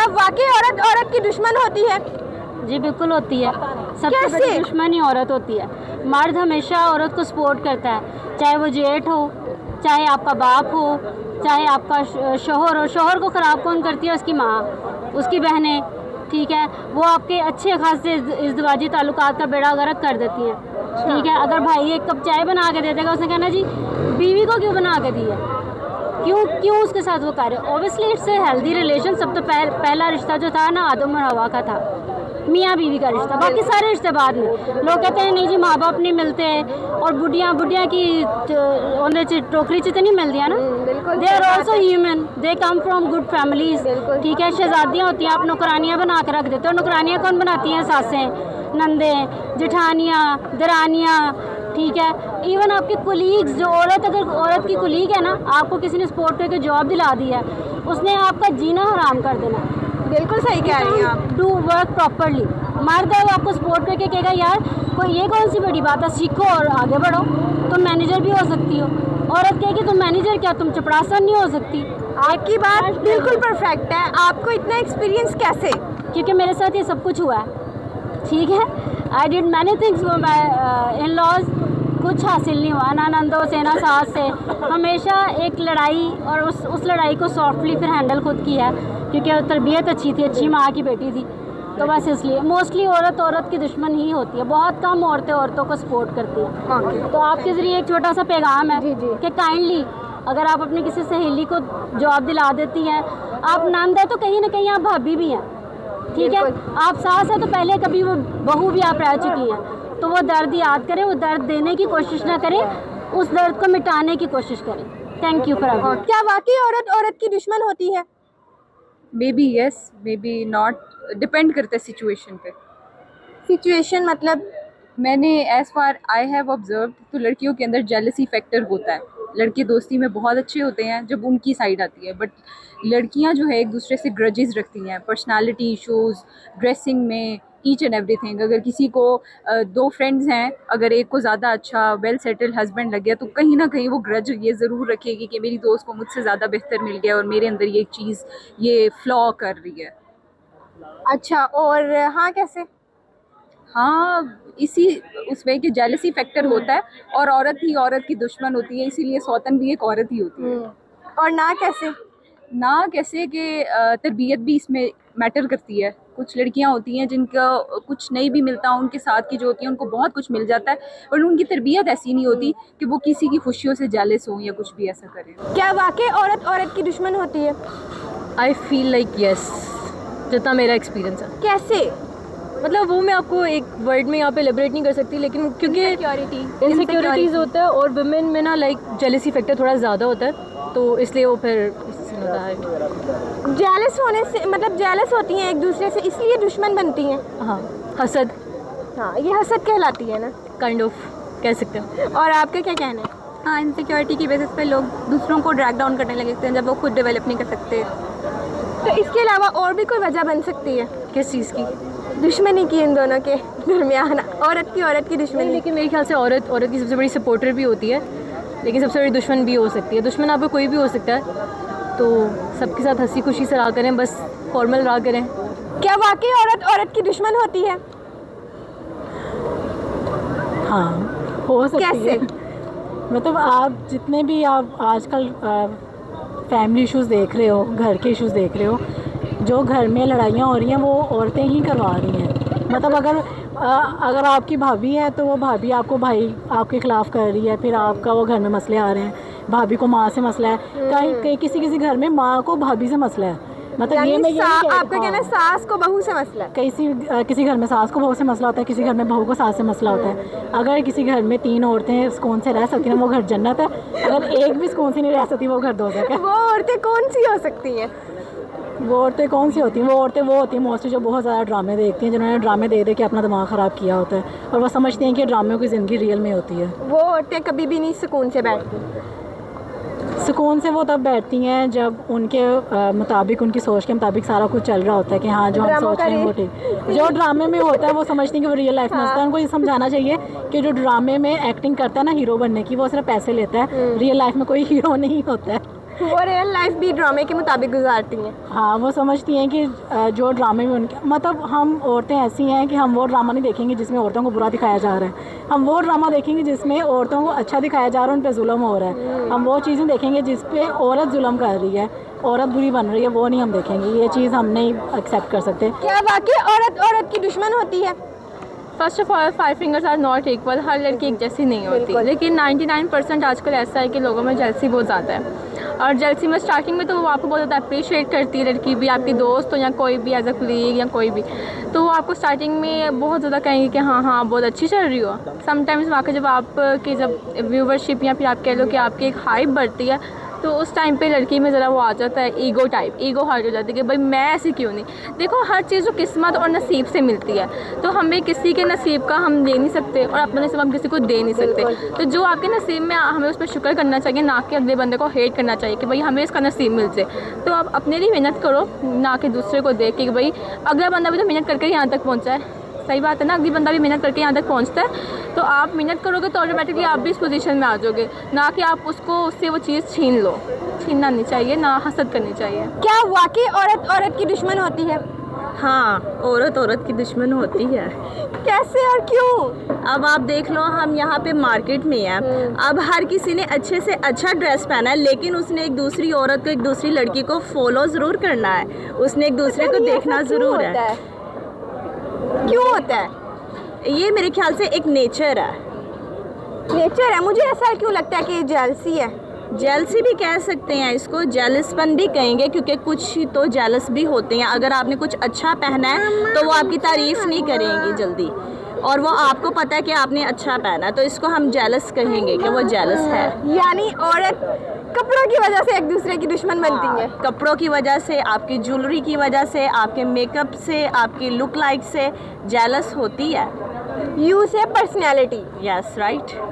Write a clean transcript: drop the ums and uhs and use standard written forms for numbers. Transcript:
क्या वाकई औरत औरत की दुश्मन होती है? जी बिल्कुल होती है। सबसे बड़ी दुश्मन ही औरत होती है। मर्द हमेशा औरत को सपोर्ट करता है, चाहे वो जेठ हो, चाहे आपका बाप हो, चाहे आपका शोहर हो। शोहर को ख़राब कौन करती है? उसकी माँ, उसकी बहनें, ठीक है। वो आपके अच्छे खासे इज़्दिवाजी ताल्लुकात का बेड़ा गर्क कर देती हैं, ठीक है। अगर भाई एक कप चाय बना के दे देगा, उसने कहना जी बीवी को क्यों बना के दी है, क्यों उसके साथ वो कर रहे हो। Obviously it's a healthy relation. सब तो पहला रिश्ता जो था ना आदम और हवा का था, मियाँ बीवी का रिश्ता। बाकी सारे रिश्ते बाद में। लोग कहते हैं नहीं जी माँ बाप नहीं मिलते, और बुढ़िया की टोकरी च नहीं मिलती है ना। They are also human, they come from good families, ठीक है। शहजादियाँ होती हैं, आप नौकरानियाँ बना के रख देते हो। नौकरानियाँ कौन बनाती हैं? सासें, नंदें, जेठानियाँ, दरानियाँ, ठीक है। इवन आपके कोलीग्स, जो अगर औरत की कोलीग है ना, आपको किसी ने सपोर्ट करके जॉब दिला दी है, उसने आपका जीना हराम कर देना। बिल्कुल सही कह रही हैं आप। Do work properly. मर्द है वो आपको सपोर्ट करके कहेगा यार कोई ये कौन सी बड़ी बात है, सीखो और आगे बढ़ो, तुम मैनेजर भी हो सकती हो। औरत कहेगी तुम मैनेजर क्या, तुम चपड़ासन नहीं हो सकती। आपकी बात बिल्कुल परफेक्ट है। आपको इतना एक्सपीरियंस कैसे? क्योंकि मेरे साथ ये सब कुछ हुआ है, ठीक है। I did many things for my in laws, कुछ हासिल नहीं हुआ ना नंदों से ना सास से। हमेशा एक लड़ाई, और उस लड़ाई को सॉफ्टली फिर हैंडल खुद किया, क्योंकि तरबियत अच्छी थी, अच्छी माँ की बेटी थी। तो बस इसलिए मोस्टली औरत की दुश्मन ही होती है। बहुत कम औरतों को सपोर्ट करती हैं। तो आपके ज़रिए एक छोटा सा पैगाम है कि काइंडली अगर आप अपनी किसी सहेली को जॉब दिला देती हैं, आप नंद है तो कहीं ना कहीं आप भाभी भी हैं, ठीक है। आप सास है तो पहले कभी वो बहू भी आप रह चुकी हैं। तो वो दर्द याद करें, वो दर्द देने की कोशिश ना करें, उस दर्द को मिटाने की कोशिश करें। Thank you for. क्या वाकई औरत की दुश्मन होती है? Maybe yes, maybe not, depend करता है सिचुएशन पे। सिचुएशन मतलब? मैंने as far I have observe, तो लड़कियों के अंदर जेलसी फैक्टर होता है। लड़के दोस्ती में बहुत अच्छे होते हैं जब उनकी साइड आती है, बट लड़कियां जो है एक दूसरे से ग्रजेस रखती हैं, पर्सनालिटी इशूज़, ड्रेसिंग में, ईच एंड एवरीथिंग। अगर किसी को दो फ्रेंड्स हैं, अगर एक को ज़्यादा अच्छा वेल सेटल्ड हस्बैंड लग गया, तो कहीं ना कहीं वो ग्रज ये ज़रूर रखेगी कि मेरी दोस्त को मुझसे ज़्यादा बेहतर मिल गया और मेरे अंदर ये चीज़, ये फ्लॉ कर रही है। अच्छा, और हाँ कैसे? हाँ, इसी उसमें कि जेलसी फैक्टर होता है, और औरत ही औरत की दुश्मन होती है, इसीलिए सौतन भी एक औरत ही होती है। और ना कैसे? ना कैसे कि तरबियत भी इसमें मैटर करती है। कुछ लड़कियां होती हैं जिनका कुछ नहीं भी मिलता, उनके साथ की जो होती है उनको बहुत कुछ मिल जाता है, पर उनकी तरबियत ऐसी नहीं होती कि वो किसी की खुशियों से जेलस हो या कुछ भी ऐसा करें। क्या वाकई औरत की दुश्मन होती है? आई फील लाइक येस, जितना मेरा एक्सपीरियंस है। कैसे? मतलब वो मैं आपको एक वर्ड में यहाँ पे लिबरेट नहीं कर सकती, लेकिन क्योंकि इनसिक्योरिटीज़ होता है और वुमेन में ना लाइक जेलसी फैक्टर थोड़ा ज़्यादा होता है, तो इसलिए वो फिर जेलस होने से, मतलब जेलस होती हैं एक दूसरे से, इसलिए दुश्मन बनती हैं। हाँ, हसद। हाँ, ये हसद कहलाती है ना, काइंड ऑफ कह सकते हैं। और आपका क्या कहना है? हाँ, इनसिक्योरिटी की बेसिस पे लोग दूसरों को ड्रैग डाउन करने लगते हैं जब वो खुद डेवलप नहीं कर सकते। तो इसके अलावा और भी कोई वजह बन सकती है? किस चीज़ की? दुश्मनी की, इन दोनों के दरमियान औरत की दुश्मनी। लेकिन मेरे ख्याल से औरत की सबसे बड़ी सपोर्टर भी होती है, लेकिन सबसे बड़ी दुश्मन भी हो सकती है। दुश्मन आपको कोई भी हो सकता है, तो सबके साथ हंसी खुशी से रहा करें, बस फॉर्मल रहा करें। क्या वाकई औरत की दुश्मन होती है? हाँ, हो सकती कैसे? है। मतलब आप जितने भी आप आजकल फैमिली इश्यूज़ देख रहे हो, घर के इश्यूज़ देख रहे हो, जो घर में लड़ाइयाँ हो रही हैं वो औरतें ही करवा रही हैं। मतलब अगर आपकी भाभी है तो वो भाभी आपको भाई आपके ख़िलाफ़ कर रही है, फिर आपका वो घर में मसले आ रहे हैं, भाभी को माँ से मसला है, कहीं किसी घर में माँ को भाभी से मसला है। मतलब ये मैं आपका कहना है सास को बहू से मसला है? किसी घर में सास को बहू से मसला होता है, किसी घर में बहू को सास से मसला होता है। अगर किसी घर में 3 औरतें सुकून से रह सकती हैं वो घर जन्नत है, अगर एक भी सुकून से नहीं रह सकती वो घर दोज़ख है। वो औरतें कौन सी हो सकती हैं? वो औरतें कौन सी होती हैं? वो औरतें वो होती हैं मोस्टली जो बहुत ज़्यादा ड्रामे देखती हैं, जिन्होंने ड्रामे दे के अपना दिमाग ख़राब किया होता है, और वो समझती हैं कि ड्रामे की ज़िंदगी रियल में होती है। वो औरतें कभी भी नहीं सुकून से बैठती। सुकून से वो तब बैठती हैं जब उनके मुताबिक, उनकी सोच के मुताबिक सारा कुछ चल रहा होता है कि हाँ जो हम सोच रहे हैं वो ठीक। जो ड्रामे में होता है वो समझती हैं कि वो रियल लाइफ में होता है। उनको ये समझाना चाहिए कि जो ड्रामे में एक्टिंग करता है ना हीरो बनने की, वो सिर्फ पैसे लेता है, रियल लाइफ में कोई हीरो नहीं होता है। वो रियल लाइफ भी ड्रामे के मुताबिक गुजारती हैं। हाँ, वो समझती हैं कि जो ड्रामे में उनके मतलब हम औरतें ऐसी हैं कि हम वो ड्रामा नहीं देखेंगे जिसमें औरतों को बुरा दिखाया जा रहा है। हम वो ड्रामा देखेंगे जिसमें औरतों को अच्छा दिखाया जा रहा है, उन पे जुल्म हो रहा है। हम वो चीज़ें देखेंगे जिस पे औरत जुल्म कर रही है, औरत बुरी बन रही है, वो नहीं हम देखेंगे। ये चीज़ हम नहीं एक्सेप्ट कर सकते। क्या वाकई औरत की दुश्मन होती है? First of all 5 fingers are not equal, हर लड़की एक जैसी नहीं होती, लेकिन 99% आजकल ऐसा है कि लोगों में जेलसी बहुत ज़्यादा है। और जेलसी में स्टार्टिंग में तो वो आपको बहुत ज़्यादा अप्रिशिएट करती है, लड़की भी, आपकी दोस्त हो या कोई भी, एज अ कलीग या कोई भी, तो वो आपको स्टार्टिंग में बहुत ज़्यादा कहेंगे कि हाँ हाँ बहुत अच्छी चल रही हो। समटाइम्स वहाँ के जब व्यूवरशिप या फिर आप कह लो कि आपकी एक हाइप बढ़ती है, तो उस टाइम पे लड़की में ज़रा वो आ जाता है ईगो टाइप, ईगो हर्ट हो जाती है कि भाई मैं ऐसी क्यों नहीं। देखो हर चीज़ जो किस्मत और नसीब से मिलती है, तो हमें किसी के नसीब का हम ले नहीं सकते और अपना नसीब हम किसी को दे नहीं सकते। तो जो आपके नसीब में हमें उस पर शुक्र करना चाहिए, ना कि अगले बंदे को हेट करना चाहिए कि भाई हमें इसका नसीब मिल जाए। तो आप अपने लिए मेहनत करो, ना कि दूसरे को देख के कि भाई अगला बंदा भी तो मेहनत करके यहाँ तक पहुँचा है। सही बात है ना, अगली बंदा भी मेहनत करके यहाँ तक पहुँचता है, तो आप मेहनत करोगे तो ऑटोमेटिकली आप भी इस पोजीशन में आ जाओगे, ना कि आप उससे वो चीज़ छीन लो। छीनना नहीं चाहिए, ना हसद करनी चाहिए। क्या वाकई औरत की दुश्मन होती है? हाँ, औरत की दुश्मन होती है। कैसे और क्यों? अब आप देख लो, हम यहाँ पे मार्केट में हैं। अब हर किसी ने अच्छे से अच्छा ड्रेस पहना है, लेकिन उसने एक दूसरी औरत को, एक दूसरी लड़की को फॉलो ज़रूर करना है, उसने एक दूसरे को देखना ज़रूर है। क्यों होता है? ये मेरे ख्याल से एक नेचर है। मुझे ऐसा क्यों लगता है कि जेलसी है? जेलसी भी कह सकते हैं इसको, जेलसपन भी कहेंगे, क्योंकि कुछ तो जेलस भी होते हैं। अगर आपने कुछ अच्छा पहना है तो वो आपकी तारीफ़ नहीं करेंगी जल्दी, और वो आपको पता है कि आपने अच्छा पहना, तो इसको हम जेलस कहेंगे कि वो जेलस है। यानी औरत कपड़ों की वजह से एक दूसरे की दुश्मन बनती है। कपड़ों की वजह से, आपकी ज्वेलरी की वजह से, आपके मेकअप से, आपकी लुक लाइक से जेलस होती है। यू से पर्सनैलिटी। Yes, right.